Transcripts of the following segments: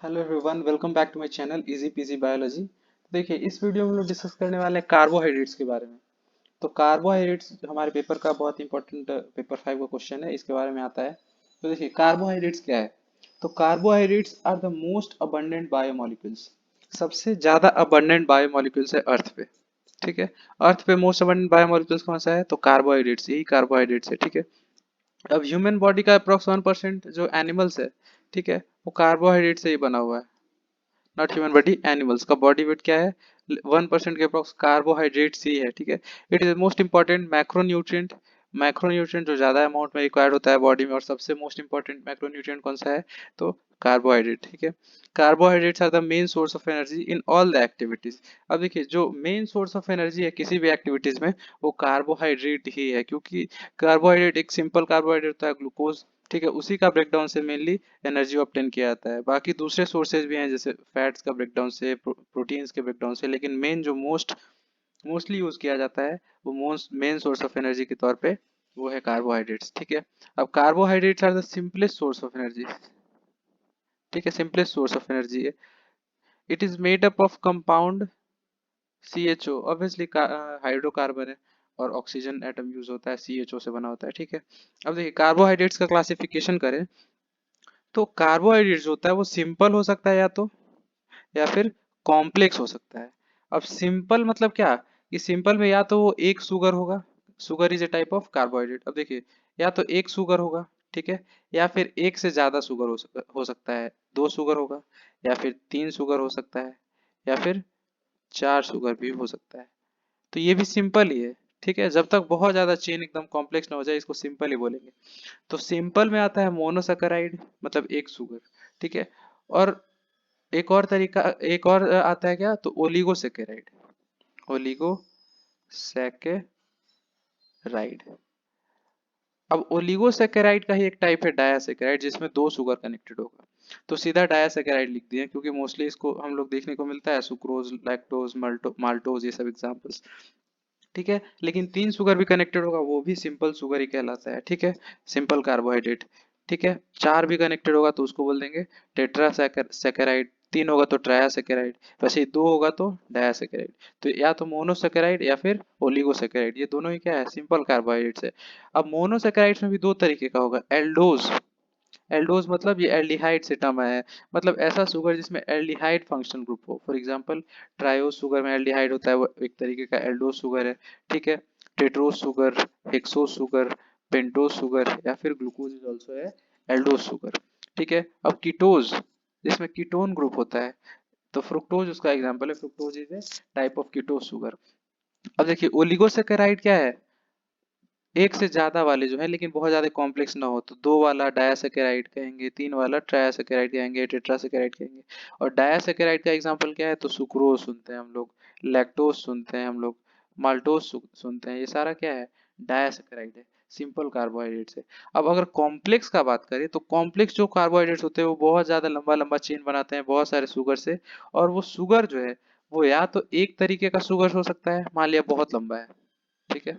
Hello everyone, welcome back to my channel easy PG biology. देखिए, इस video में हम लोग डिस्कस करने वाले हैं कार्बोहाइड्रेट्स के बारे में। तो कार्बोहाइड्रेट्स हमारे पेपर का बहुत इंपॉर्टेंट पेपर 5 का क्वेश्चन है, इसके बारे में आता है। तो देखिए, कार्बोहाइड्रेट्स क्या है। तो carbohydrates are the most abundant biomolecules. सबसे ज्यादा अबंडेंट बायोमोलिक्यूल्स है अर्थ पे। ठीक है। अर्थ पे मोस्ट अबंडेंट बायोमोलिक्यूल्स कौन सा है, तो कार्बोहाइड्रेट्स, यही कार्बोहाइड्रेट्स है। ठीक है। अब ह्यूमन बॉडी का अप्रोक्स 1% जो एनिमल्स है, ठीक है, वो कार्बोहाइड्रेट से ही बना हुआ है। नॉट ह्यूमन बॉडी, एनिमल्स का बॉडी वेट क्या है, 1% के अप्रोक्स कार्बोहाइड्रेट्स ही है। ठीक है। It is most important macronutrient. Macronutrient जो ज्यादा अमाउंट में रिक्वायर्ड होता है बॉडी में, और सबसे मोस्ट इंपॉर्टेंट मैक्रोन्यूट्रिएंट कौन सा है, तो कार्बोहाइड्रेट। ठीक है। Carbohydrates are the main source of energy in all the activities. अब देखिए, जो मेन सोर्स ऑफ एनर्जी है किसी भी एक्टिविटीज में, वो कार्बोहाइड्रेट ही है, क्योंकि कार्बोहाइड्रेट एक सिंपल कार्बोहाइड्रेट होता है, ग्लूकोज। ठीक है, उसी का ब्रेकडाउन से मेनली एनर्जी ऑब्टेन किया जाता है। बाकी दूसरे सोर्सेज भी हैं, जैसे फैट्स का ब्रेकडाउन से, प्रोटीन्स के ब्रेकडाउन से, लेकिन मेन जो मोस्टली यूज किया जाता है, वो most main source of energy के तौर पे वो है कार्बोहाइड्रेट्स। ठीक है। अब carbohydrates are the simplest source of energy. ठीक है, सिंपलेस्ट सोर्स ऑफ एनर्जी है। It is made up of compound CHO, obviously hydrocarbon है, और ऑक्सीजन एटम यूज होता है, CHO से बना होता है। ठीक है। अब देखिए, कार्बोहाइड्रेट्स का क्लासिफिकेशन करें तो कार्बोहाइड्रेट जो होता है वो सिंपल हो सकता है, या फिर कॉम्प्लेक्स हो सकता है। अब सिंपल मतलब क्या, कि सिंपल में या तो वो एक शुगर होगा, sugar is a type of carbohydrate. अब देखिए, या तो एक शुगर होगा, ठीक है, या फिर एक से ज्यादा शुगर हो सकता है, दो शुगर होगा, या फिर तीन शुगर हो सकता है, या फिर चार शुगर भी हो सकता है। तो ये भी सिंपल ही है। ठीक है, जब तक बहुत ज्यादा चेन एकदम कॉम्प्लेक्स ना हो जाए, इसको सिंपल ही बोलेंगे। तो सिंपल में आता है मोनोसैकेराइड, मतलब एक शुगर। ठीक है। और एक और तरीका, एक और आता है क्या, तो ओलिगोसैकेराइड। ओलिगोसैकेराइड। अब ओलिगोसैकेराइड का ही एक टाइप है डायासैकेराइड, जिसमें दो शुगर कनेक्टेड होगा। तो सीधा डायासैकेराइड लिख दिए, क्योंकि मोस्टली इसको हम लोग देखने को मिलता है सुक्रोज, लैक्टोज, माल्टोज, ये सब एग्जांपल्स। ठीक है। लेकिन तीन शुगर भी कनेक्टेड होगा, वो भी सिंपल शुगर ही कहलाता है। ठीक है, सिंपल कार्बोहाइड्रेट। ठीक है। चार भी कनेक्टेड होगा तो उसको बोल देंगे टेट्रासैकेराइड। तीन होगा तो ट्रायासैकेराइड। वैसे ही दो होगा तो डायासैकेराइड। तो या तो मोनोसैकेराइड या फिर ओलिगोसैकेराइड, ये दोनों ही क्या है, सिंपल कार्बोहाइड्रेट्स है। अब मोनोसैकेराइड्स में भी दो तरीके का होगा, एल्डोज। एल्डोज मतलब ये एल्डिहाइड से टर्म आया है, मतलब ऐसा शुगर जिसमें एल्डिहाइड फंक्शनल ग्रुप हो। फॉर एग्जांपल, ट्रायोज शुगर में एल्डिहाइड होता है, वो एक तरीके का एल्डोज शुगर है। ठीक है। Tetrose sugar, hexose sugar, pentose sugar, या फिर ग्लूकोज इज ऑल्सो है एल्डोज शुगर। ठीक है। अब कीटोज, जिसमें कीटोन ग्रुप होता है, तो फ्रुक्टोज उसका एग्जाम्पल है, fructose is a type of कीटोज sugar. अब देखिए, ओलिगोसैकेराइड क्या है, एक से ज्यादा वाले जो है, लेकिन बहुत ज्यादा कॉम्प्लेक्स ना हो, तो दो वाला डायासेकेराइड कहेंगे, तीन वाला ट्रायासेकेराइड कहेंगे, टेट्रासेकेराइड कहेंगे। और डायासेकेराइड का एग्जांपल क्या है, तो सुक्रोज सुनते हैं हम लोग, लैक्टोज सुनते हैं हम लोग, माल्टोज सुनते हैं, ये सारा क्या है, डायासेकेराइड है, सिंपल कार्बोहाइड्रेट्स है। अब अगर कॉम्प्लेक्स का बात करें, तो कॉम्प्लेक्स जो कार्बोहाइड्रेट्स होते हैं वो बहुत ज्यादा लंबा लंबा चेन बनाते हैं बहुत सारे शुगर से। और वो शुगर जो है, वो या तो एक तरीके का शुगर हो सकता है, मान लिया बहुत लंबा है, ठीक है,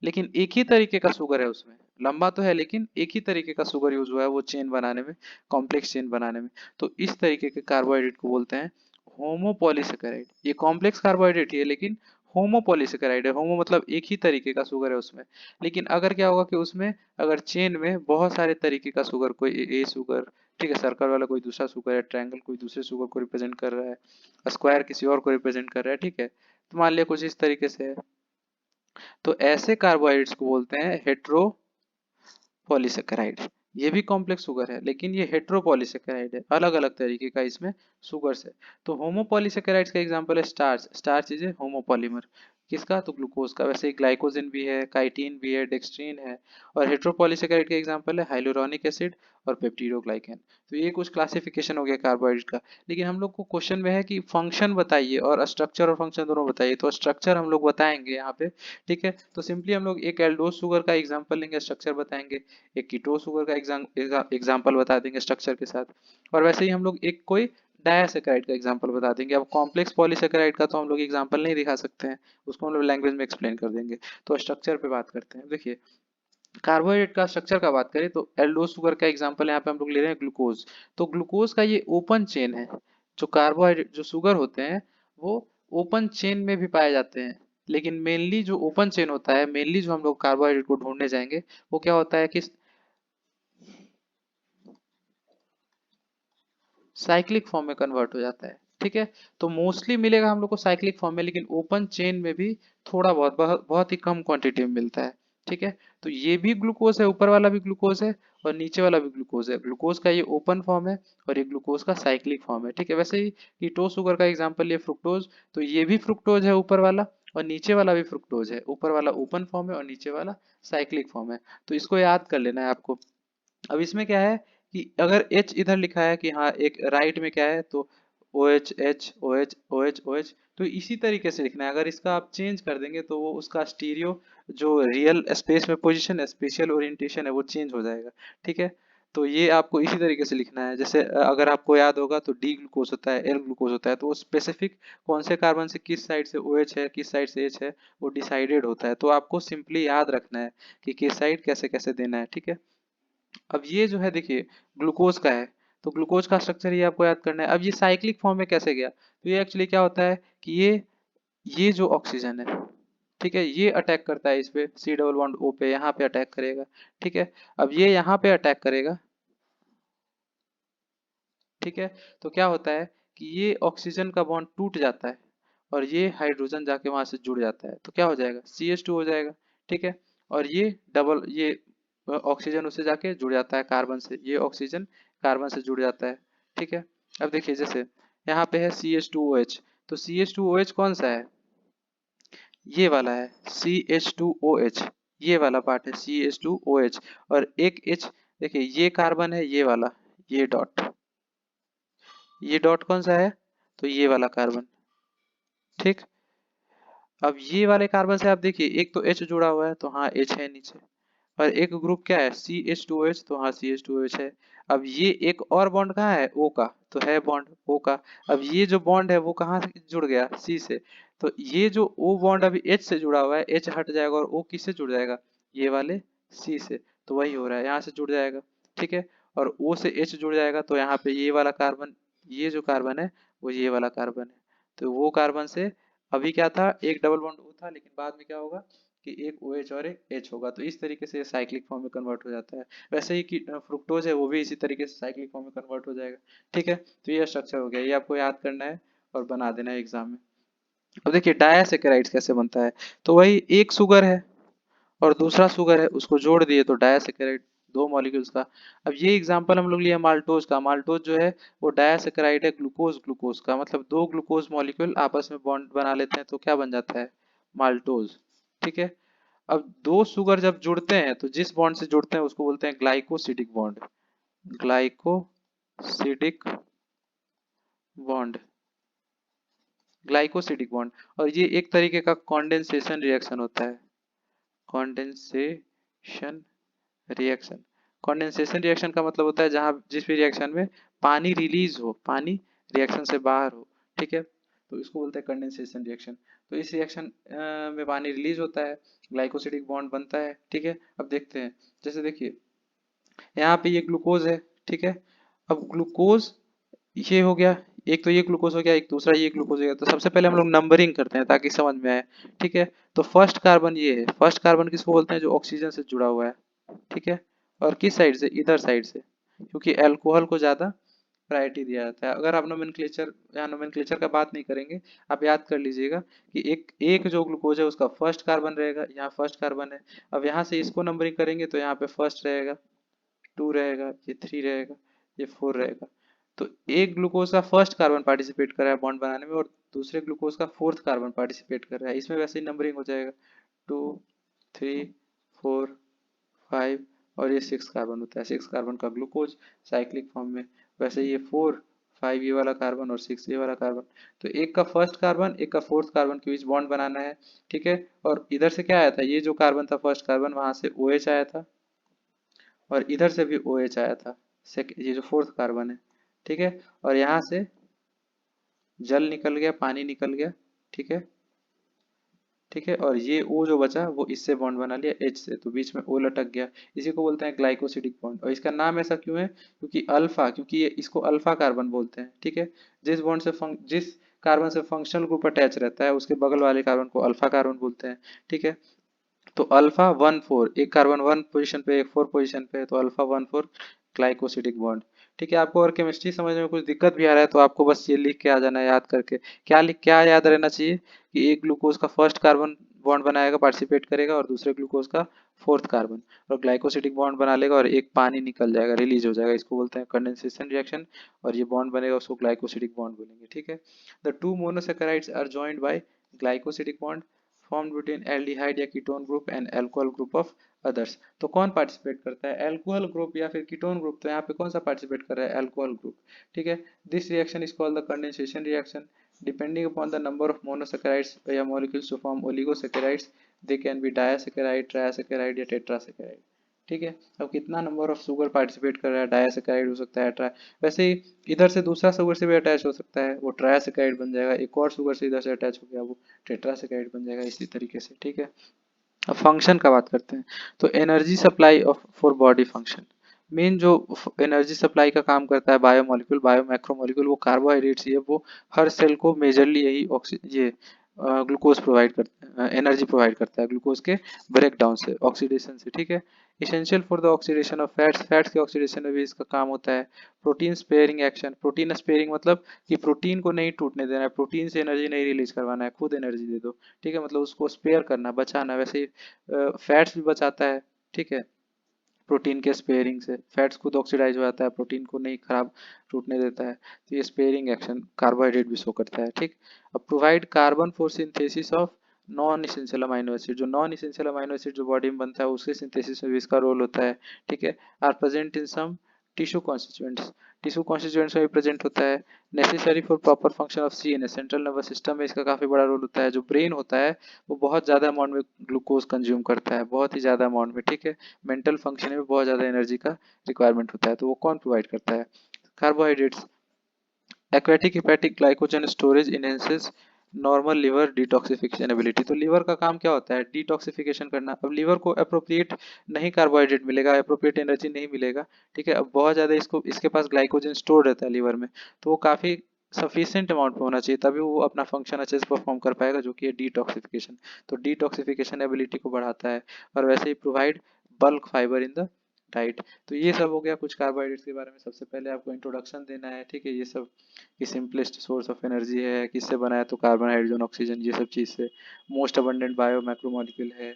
लेकिन एक ही तरीके का शुगर है उसमें, लंबा तो है लेकिन एक ही तरीके का शुगर यूज हुआ है वो चेन बनाने में, कॉम्प्लेक्स चेन बनाने में। तो इस तरीके के कार्बोहाइड्रेट को बोलते हैं होमोपॉलीसेकेराइड। ये कॉम्प्लेक्स कार्बोहाइड्रेट ही है, लेकिन होमोपॉलीसेकेराइड है। होमो मतलब एक ही तरीके का शुगर है उसमें। लेकिन अगर क्या होगा कि उसमें अगर चेन में बहुत सारे तरीके का शुगर, कोई ए शुगर, ठीक है, सर्कल वाला कोई दूसरा शुगर है, ट्रायंगल कोई दूसरे शुगर को रिप्रेजेंट कर रहा है, स्क्वायर किसी और को रिप्रेजेंट कर रहा है, ठीक है, तो मान लिया कुछ इस तरीके से है। तो ऐसे कार्बोहाइड्रेट्स को बोलते हैं हेट्रो पॉलीसेकेराइड। ये भी कॉम्प्लेक्स शुगर है, लेकिन ये हेट्रोपॉलीसेकेराइड है, अलग अलग तरीके का इसमें शुगर्स है। तो होमोपॉलीसेकेराइड्स का एग्जांपल है starch. Starch is a homopolymer, किसका, तो ग्लूकोज का। वैसे ही ग्लाइकोजन भी है, काइटिन भी है, डेक्सट्रीन है। और हेट्रोपॉलीसेकेराइड के एग्जांपल है हाइलुरोनिक एसिड और पेप्टिडोग्लाइकन। तो ये कुछ क्लासिफिकेशन हो गया कार्बोहाइड्रेट का। लेकिन हम लोग को क्वेश्चन में है कि फंक्शन बताइए, और स्ट्रक्चर और फंक्शन दोनों बताइए, तो स्ट्रक्चर हम लोग बताएंगे यहाँ पे। ठीक है, तो सिंपली हम लोग एक एल्डोज शुगर का एग्जांपल लेंगे, स्ट्रक्चर बताएंगे। एक कीटो शुगर का एग्जाम्पल बता देंगे स्ट्रक्चर के साथ। और वैसे ही हम लोग एक कोई डायासेकेराइड का एग्जांपल बता देंगे। अब कॉम्प्लेक्स पॉलीसेकेराइड का तो हम लोग एग्जांपल नहीं दिखा सकते हैं, उसको हम लोग लैंग्वेज में एक्सप्लेन कर देंगे। तो स्ट्रक्चर पे बात करते हैं। देखिए, कार्बोहाइड्रेट का स्ट्रक्चर का बात करें तो एल्डोज शुगर का एग्जांपल यहाँ पे हम लोग ले रहे हैं ग्लूकोज। तो ग्लूकोज का ये ओपन चेन है। जो कार्बोहाइड्रेट जो शुगर होते हैं वो ओपन चेन में भी पाए जाते हैं, लेकिन मेनली जो ओपन चेन होता है, मेनली जो हम लोग कार्बोहाइड्रेट को ढूंढने जाएंगे वो क्या होता है कि साइक्लिक फॉर्म में कन्वर्ट हो जाता है। ठीक है, तो मोस्टली मिलेगा हम लोग को साइक्लिक फॉर्म में, लेकिन ओपन चेन में भी थोड़ा बहुत बहुत ही कम क्वांटिटी में मिलता है। ठीक है, तो ये भी ग्लूकोज है, ऊपर वाला भी ग्लूकोज है और नीचे वाला भी ग्लूकोज है। ग्लूकोज का ये ओपन फॉर्म है और ये ग्लूकोज का साइक्लिक फॉर्म है। ठीक है, वैसे ही कीटोज शुगर का एग्जाम्पल ये फ्रुक्टोज, तो ये भी फ्रुक्टोज है ऊपर वाला और नीचे वाला भी फ्रुक्टोज है। ऊपर वाला ओपन फॉर्म है और नीचे वाला साइक्लिक फॉर्म है। तो इसको याद कर लेना है आपको। अब इसमें क्या है कि अगर H इधर लिखा है कि हाँ एक राइट में क्या है, तो OH H OH OH OH, तो इसी तरीके से लिखना है। अगर इसका आप चेंज कर देंगे तो वो उसका स्टीरियो जो रियल स्पेस में पोजीशन है, स्पेशल ओरिएंटेशन है, वो चेंज हो जाएगा। ठीक है, तो ये आपको इसी तरीके से लिखना है। जैसे अगर आपको याद होगा तो डी ग्लूकोज होता है, एल ग्लूकोज होता है, तो वो स्पेसिफिक कौन से कार्बन से किस साइड से OH है, किस साइड से H है, वो डिसाइडेड होता है। तो आपको सिंपली याद रखना है कि किस साइड कैसे कैसे देना है। ठीक है, अब ये जो है देखिए ग्लूकोज का है, तो ग्लूकोज का स्ट्रक्चर ये आपको याद करना है। अब ये साइक्लिक फॉर्म में कैसे गया, तो ये एक्चुअली क्या होता है कि ये जो ऑक्सीजन है, ठीक है, ये अटैक करता है इस पे, सी डबल बॉन्ड ओ पे, यहाँ पे अटैक करेगा। ठीक है, अब ये यहाँ पे अटैक करेगा। ठीक है, तो क्या होता है कि ये ऑक्सीजन का बॉन्ड टूट जाता है और ये हाइड्रोजन जाके वहां से जुड़ जाता है, तो क्या हो जाएगा, CH2 हो जाएगा। ठीक है, और ये ऑक्सीजन उससे जाके जुड़ जाता है कार्बन से, ये ऑक्सीजन कार्बन से जुड़ जाता है। ठीक है, अब देखिए जैसे यहाँ पे है CH2OH, तो CH2OH कौन सा है, ये वाला है CH2OH, ये वाला पार्ट है CH2OH। और एक H, देखिए ये कार्बन है, ये वाला, ये डॉट, ये डॉट कौन सा है, तो ये वाला कार्बन। ठीक, अब ये वाले कार्बन से आप देखिए एक तो H जुड़ा हुआ है, तो हाँ H है नीचे, और एक ग्रुप क्या है CH2OH, तो हाँ CH2OH है। अब ये एक और बॉन्ड कहाँ है, O का, तो है बॉन्ड O का। अब ये जो बॉन्ड है वो कहाँ से जुड़ गया, C से, तो ये जो O बॉन्ड अभी H से जुड़ा हुआ है, H हट जाएगा और O किससे जुड़ जाएगा, ये वाले C से, तो वही हो रहा है, यहाँ से जुड़ जाएगा। ठीक है, और O से H जुड़ जाएगा, तो यहाँ पे ये वाला कार्बन, ये जो कार्बन है वो ये वाला कार्बन है। तो वो कार्बन से अभी क्या था, एक डबल बॉन्ड O था, लेकिन बाद में क्या होगा कि एक OH और एक H होगा। तो इस तरीके से साइक्लिक फॉर्म में कन्वर्ट हो जाता है। वैसे ही कि फ्रुक्टोज है वो भी इसी तरीके से साइक्लिक फॉर्म में कन्वर्ट हो जाएगा। ठीक है, तो ये स्ट्रक्चर हो गया, ये आपको याद करना है और बना देना है एग्जाम में। अब देखिए डायासेकेराइड्स कैसे बनता है, तो वही एक शुगर है और दूसरा शुगर है, उसको जोड़ दिए तो डायासेकेराइड, दो मॉलिक्यूल्स का। अब ये एग्जांपल हम लोग लिए माल्टोज का। माल्टोज जो है वो डायासेकेराइड है ग्लूकोज ग्लूकोज का, मतलब दो ग्लूकोज मॉलिक्यूल आपस में बॉन्ड बना लेते हैं तो क्या बन जाता है, माल्टोज। ठीक है, अब दो शुगर जब जुड़ते हैं तो जिस बॉन्ड से जुड़ते हैं उसको बोलते हैं glycosidic bond, glycosidic bond, glycosidic bond. और ये एक तरीके का कॉन्डेंसेशन रिएक्शन होता है, कॉन्डेंसेशन रिएक्शन। कॉन्डेंसेशन रिएक्शन का मतलब होता है जहां जिस भी रिएक्शन में पानी रिलीज हो, पानी रिएक्शन से बाहर हो। ठीक है, तो इसको बोलते हैं कंडेंसेशन रिएक्शन। तो इस रिएक्शन में पानी रिलीज होता है, ग्लाइकोसिडिक बॉन्ड बनता है। ठीक है, अब देखते हैं, जैसे देखिए यहाँ पे ये ग्लूकोज है। ठीक है, अब ग्लूकोज ये हो गया, एक तो ये ग्लूकोज हो गया, एक दूसरा ये ग्लूकोज हो गया। तो सबसे पहले हम लोग नंबरिंग करते हैं ताकि समझ में आए। ठीक है, तो फर्स्ट कार्बन ये है, फर्स्ट कार्बन किसको बोलते हैं, जो ऑक्सीजन से जुड़ा हुआ है। ठीक है, और किस साइड से, इधर साइड से, क्योंकि अल्कोहल को ज्यादा प्रायोरिटी दिया जाता है। अगर आप नोमेनक्लेचर, यहाँ नोमेनक्लेचर का बात नहीं करेंगे, आप याद कर लीजिएगा कि एक एक जो ग्लूकोज है उसका फर्स्ट कार्बन रहेगा, यहाँ फर्स्ट कार्बन है। अब यहाँ से इसको नंबरिंग करेंगे तो यहाँ पे फर्स्ट रहेगा, 2 रहेगा, ये 3 रहेगा, ये 4 रहेगा। तो एक ग्लूकोज का फर्स्ट कार्बन पार्टिसिपेट कर रहा है बॉन्ड बनाने में और दूसरे ग्लूकोज का फोर्थ कार्बन पार्टिसिपेट कर रहा है, इसमें वैसे ही नंबरिंग हो जाएगा, 2 3 4 5, और ये 6 कार्बन होता है, 6 कार्बन का ग्लूकोज साइक्लिक फॉर्म में। वैसे ये 4 5 ये वाला कार्बन और 6 ये वाला कार्बन। तो एक का फर्स्ट कार्बन एक का फोर्थ कार्बन के बीच बॉन्ड बनाना है। ठीक है, और इधर से क्या आया था, ये जो कार्बन था फर्स्ट कार्बन, वहां से OH आया था और इधर से भी OH आया था, ये जो फोर्थ कार्बन है। ठीक है, और यहाँ से जल निकल गया, पानी निकल गया। ठीक है, ठीक है, और ये O जो बचा वो इससे बॉन्ड बना लिया H से, तो बीच में O लटक गया। इसी को बोलते हैं ग्लाइकोसिडिक बॉन्ड। और इसका नाम ऐसा क्यों है, क्योंकि अल्फा, क्योंकि ये इसको अल्फा कार्बन बोलते हैं। ठीक है, जिस कार्बन से फंक्शनल ग्रुप अटैच रहता है उसके बगल वाले कार्बन को अल्फा कार्बन बोलते हैं। ठीक है, तो अल्फा 1 4, एक कार्बन 1 पोजीशन पे, एक 4 पोजीशन पे, तो अल्फा 1 4 ग्लाइकोसिडिक बॉन्ड। ठीक है, आपको अगर केमिस्ट्री समझने में कुछ दिक्कत भी आ रहा है तो आपको बस ये लिख के आ जाना है याद करके। क्या याद रहना चाहिए कि एक ग्लूकोज का फर्स्ट कार्बन बॉन्ड बनाएगा, पार्टिसिपेट करेगा, और दूसरे ग्लूकोज का फोर्थ कार्बन, और ग्लाइकोसिडिक बॉन्ड बना लेगा और एक पानी निकल जाएगा, रिलीज हो जाएगा। इसको बोलते हैं कंडेंसेशन रिएक्शन, और ये बॉन्ड बनेगा उसको ग्लाइकोसिडिक बॉन्ड बोलेंगे। ठीक है, the two monosaccharides are joined by glycosidic bond formed between aldehyde या ketone group and alcohol group of others. तो कौन पार्टिसिपेट करता है, अल्कोहल ग्रुप या फिर कीटोन ग्रुप? तो यहाँ पे कौन सा पार्टिसिपेट कर रहा है, अल्कोहल ग्रुप। ठीक है, this reaction is called the condensation reaction. Depending upon the number of monosaccharides या molecules to form oligosaccharides, they can be disaccharide, trisaccharide या टेट्रासैकेराइड। ठीक है, अब कितना नंबर ऑफ शुगर पार्टिसिपेट कर रहा है, डायासैकेराइड हो सकता है, ट्राई, वैसे ही इधर से दूसरा शुगर से भी अटैच हो सकता है, वो ट्रायासैकेराइड बन जाएगा। एक और शुगर से इधर से अटैच हो गया, वो टेट्रासैकेराइड बन जाएगा, इसी तरीके से। ठीक है, अब फंक्शन का बात करते हैं। तो energy supply of for body function, main जो एनर्जी सप्लाई का काम करता है बायोमोलिक्यूल, बायो मैक्रोमोलिक्यूल, वो कार्बोहाइड्रेट्स ही है। वो हर सेल को मेजरली यही ये ग्लूकोज प्रोवाइड करता है, एनर्जी प्रोवाइड करता है ग्लूकोज के ब्रेक डाउन से, ऑक्सीडेशन से। ठीक है, essential for the oxidation of fats, fats के ऑक्सीडेशन में भी इसका काम होता है। Protein sparing action, protein sparing मतलब कि प्रोटीन को नहीं टूटने देना है, प्रोटीन से एनर्जी नहीं रिलीज करवाना है, खुद एनर्जी दे दो। ठीक है, मतलब उसको स्पेयर करना, बचाना। वैसे ही फैट्स भी बचाता है। ठीक है, प्रोटीन के स्पेयरिंग से फैट्स खुद ऑक्सीडाइज हो जाता है, प्रोटीन को नहीं खराब टूटने देता है। तो ये स्पेयरिंग एक्शन कार्बोहाइड्रेट भी शो करता है। ठीक, अब provide carbon for synthesis of non essential amino acid, जो नॉन इसेंशियल अमाइनो एसिड जो बॉडी में बनता है उसके सिंथेसिस में भी इसका रोल होता है। ठीक है, are present in some tissue constituents, tissue constituents में भी प्रेजेंट होता है। Necessary for proper function of CNS, central nervous system में इसका काफी बड़ा रोल होता है। जो ब्रेन होता है वो बहुत ज्यादा अमाउंट में ग्लूकोज कंज्यूम करता है, बहुत ही ज्यादा अमाउंट में। ठीक है, मेंटल फंक्शन में बहुत ज़्यादा एनर्जी का रिक्वायरमेंट होता है, तो वो कौन प्रोवाइड करता है, carbohydrates. Aquatic hepatic glycogen storage enhances normal liver detoxification ability. तो लीवर का काम क्या होता है, डिटॉक्सिफिकेशन करना। अब लीवर को अप्रोप्रिएट नहीं कार्बोहाइड्रेट मिलेगा, अप्रोप्रिएट एनर्जी नहीं मिलेगा। ठीक है, अब बहुत ज़्यादा इसको, इसके पास ग्लाइकोजन स्टोर रहता है लीवर में, तो वो काफ़ी सफिशिएंट अमाउंट में होना चाहिए, तभी वो अपना फंक्शन अच्छे से परफॉर्म कर पाएगा, जो कि है डिटॉक्सिफिकेशन। तो डिटॉक्सिफिकेशन एबिलिटी को बढ़ाता है, और वैसे ही provide bulk fibre in the diet. तो ये सब हो गया कुछ कार्बोहाइड्रेट्स के बारे में। सबसे पहले आपको इंट्रोडक्शन देना है। ठीक है, ये सब कि सिंपलेस्ट सोर्स ऑफ एनर्जी है, किससे बना है, तो कार्बन, हाइड्रोजन, ऑक्सीजन, ये सब चीज़ से। मोस्ट अबंडेंट बायो मैक्रोमोलिक्यूल है।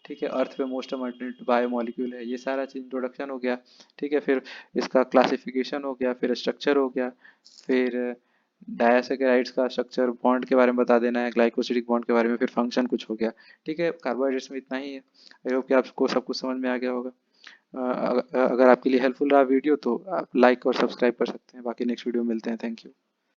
ठीक है, अर्थ पे मोस्ट अबंडेंट बायो मॉलिक्यूल है। ये सारा चीज इंट्रोडक्शन हो गया। ठीक है, फिर इसका क्लासिफिकेशन हो गया, फिर स्ट्रक्चर हो गया, फिर डायसैकेराइड्स का स्ट्रक्चर, बॉन्ड के बारे में बता देना है, ग्लाइकोसिडिक बॉन्ड के बारे में, फिर फंक्शन कुछ हो गया। ठीक है, कार्बोहाइड्रेट्स में इतना ही है। आई होप कि आपको सब कुछ समझ में आ गया होगा। अगर आपके लिए हेल्पफुल रहा वीडियो तो आप लाइक और सब्सक्राइब कर सकते हैं। बाकी नेक्स्ट वीडियो में मिलते हैं। Thank you.